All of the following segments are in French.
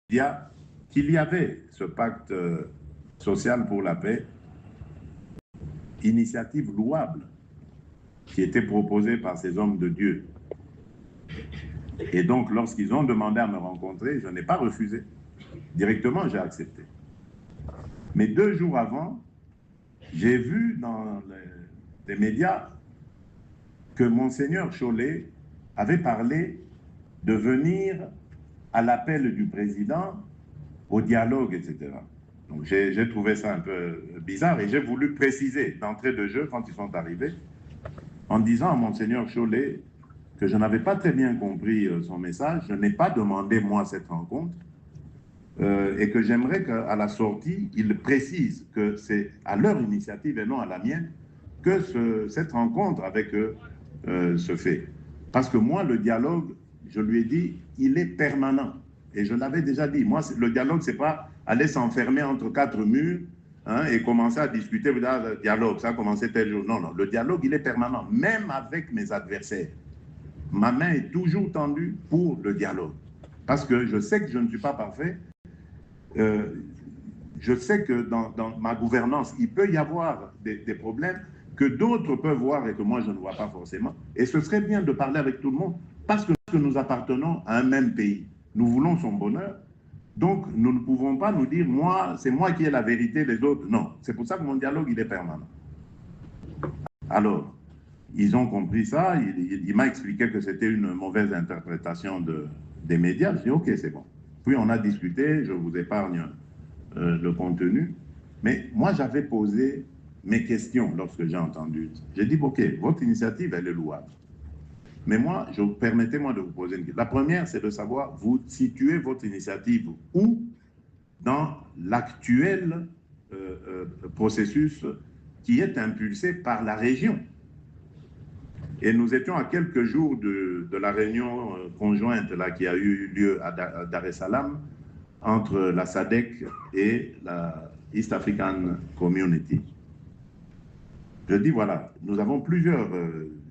qu'il y avait ce pacte social pour la paix, initiative louable, qui était proposée par ces hommes de Dieu. Et donc, lorsqu'ils ont demandé à me rencontrer, je n'ai pas refusé. Directement, j'ai accepté. Mais 2 jours avant, j'ai vu dans les médias que Monseigneur Chollet avait parlé de venir à l'appel du président au dialogue, etc. Donc j'ai trouvé ça un peu bizarre et j'ai voulu préciser d'entrée de jeu quand ils sont arrivés en disant à Monseigneur Chollet que je n'avais pas très bien compris son message, je n'ai pas demandé moi cette rencontre et que j'aimerais qu'à la sortie, ils précisent que c'est à leur initiative et non à la mienne que cette rencontre avec eux se fait. Parce que moi, le dialogue, je lui ai dit, il est permanent. Et je l'avais déjà dit, moi, le dialogue, c'est pas aller s'enfermer entre 4 murs hein, et commencer à discuter, le dialogue, ça a commencé tel jour. Non, non, le dialogue, il est permanent, même avec mes adversaires. Ma main est toujours tendue pour le dialogue. Parce que je sais que je ne suis pas parfait. Je sais que dans ma gouvernance, il peut y avoir des problèmes que d'autres peuvent voir et que moi je ne vois pas forcément. Et ce serait bien de parler avec tout le monde parce que nous appartenons à un même pays. Nous voulons son bonheur. Donc nous ne pouvons pas nous dire, moi, c'est moi qui ai la vérité, les autres. Non, c'est pour ça que mon dialogue, il est permanent. Alors, ils ont compris ça. Il m'a expliqué que c'était une mauvaise interprétation des médias. Je dis, ok, c'est bon. Puis on a discuté, je vous épargne le contenu. Mais moi, j'avais posé mes questions lorsque j'ai entendu. J'ai dit, ok, votre initiative, elle est louable. Mais moi, permettez-moi de vous poser une question. La première, c'est de savoir, vous situez votre initiative où dans l'actuel processus qui est impulsé par la région. Et nous étions à quelques jours de la réunion conjointe là, qui a eu lieu à Dar es Salaam entre la SADC et la East African Community. Je dis, voilà, nous avons plusieurs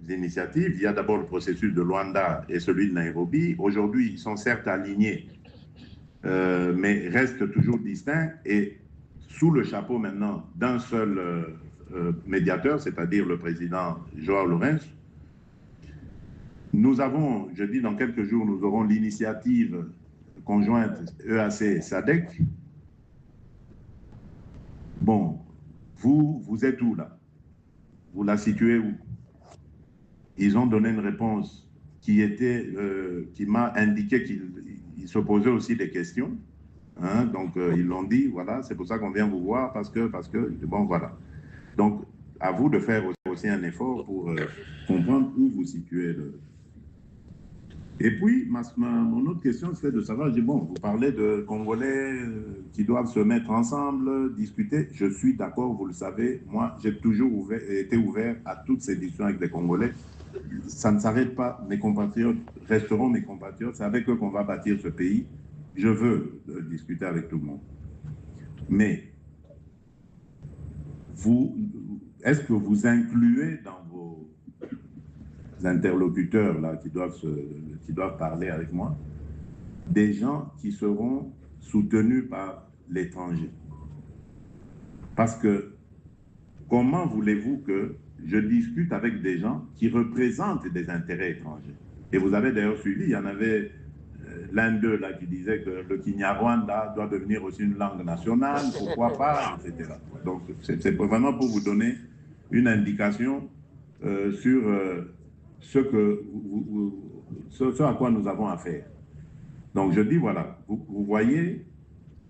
initiatives. Il y a d'abord le processus de Luanda et celui de Nairobi. Aujourd'hui, ils sont certes alignés, mais restent toujours distincts et sous le chapeau maintenant d'un seul médiateur, c'est-à-dire le président Joao Lourenço. Nous avons, je dis dans quelques jours, nous aurons l'initiative conjointe EAC-SADC. Bon, vous êtes où là? Vous la situez où? Ils ont donné une réponse qui m'a indiqué qu'ils se posaient aussi des questions. Hein, donc ils l'ont dit, voilà, c'est pour ça qu'on vient vous voir, parce que, bon, voilà. Donc, à vous de faire aussi un effort pour comprendre où vous situez Et puis, mon autre question, c'est de savoir, bon, vous parlez de Congolais qui doivent se mettre ensemble, discuter. Je suis d'accord, vous le savez. Moi, j'ai toujours été ouvert à toutes ces discussions avec les Congolais. Ça ne s'arrête pas. Mes compatriotes resteront mes compatriotes. C'est avec eux qu'on va bâtir ce pays. Je veux discuter avec tout le monde. Mais, est-ce que vous incluez dans vos interlocuteurs là, qui doivent parler avec moi, des gens qui seront soutenus par l'étranger? Parce que comment voulez-vous que je discute avec des gens qui représentent des intérêts étrangers? Et vous avez d'ailleurs suivi, il y en avait l'un d'eux là qui disait que le Kinyarwanda doit devenir aussi une langue nationale, pourquoi pas, etc. Donc c'est vraiment pour vous donner une indication sur ce à quoi nous avons affaire. Donc je dis, voilà, vous voyez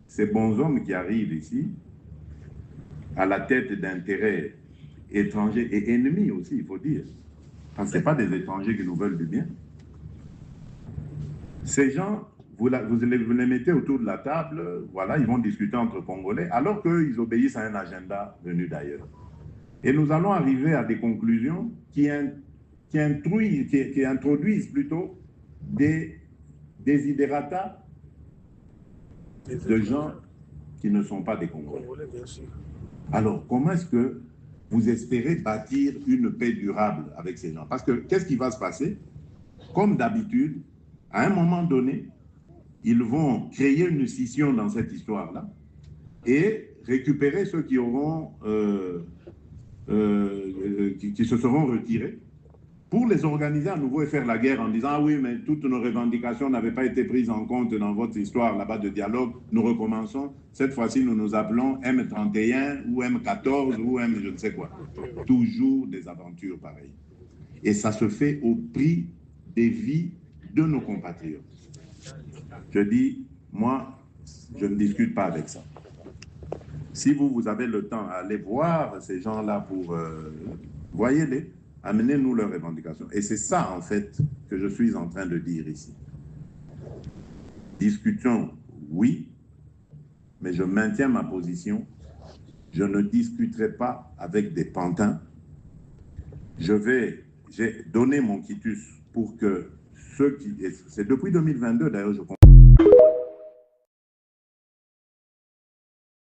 ces bons hommes qui arrivent ici, à la tête d'intérêts étrangers et ennemis aussi, il faut dire. Parce que ce n'est pas des étrangers qui nous veulent du bien. Ces gens, vous les mettez autour de la table, voilà, ils vont discuter entre Congolais, alors qu'ils obéissent à un agenda venu d'ailleurs. Et nous allons arriver à des conclusions qui introduisent plutôt des desiderata de gens qui ne sont pas des Congolais. Alors, comment est-ce que vous espérez bâtir une paix durable avec ces gens? Parce que qu'est-ce qui va se passer? Comme d'habitude, à un moment donné, ils vont créer une scission dans cette histoire-là et récupérer ceux qui auront, qui se seront retirés, pour les organiser à nouveau et faire la guerre en disant « Ah oui, mais toutes nos revendications n'avaient pas été prises en compte dans votre histoire là-bas de dialogue. Nous recommençons. Cette fois-ci, nous nous appelons M31 ou M14 ou M je ne sais quoi. » Toujours des aventures pareilles. Et ça se fait au prix des vies de nos compatriotes. Je dis, moi, je ne discute pas avec ça. Si vous avez le temps, allez voir ces gens-là pour... voyez-les. Amenez-nous leurs revendications. Et c'est ça, en fait, que je suis en train de dire ici. Discutons, oui, mais je maintiens ma position. Je ne discuterai pas avec des pantins. J'ai donné mon quitus pour que ceux qui... C'est depuis 2022, d'ailleurs, je comprends.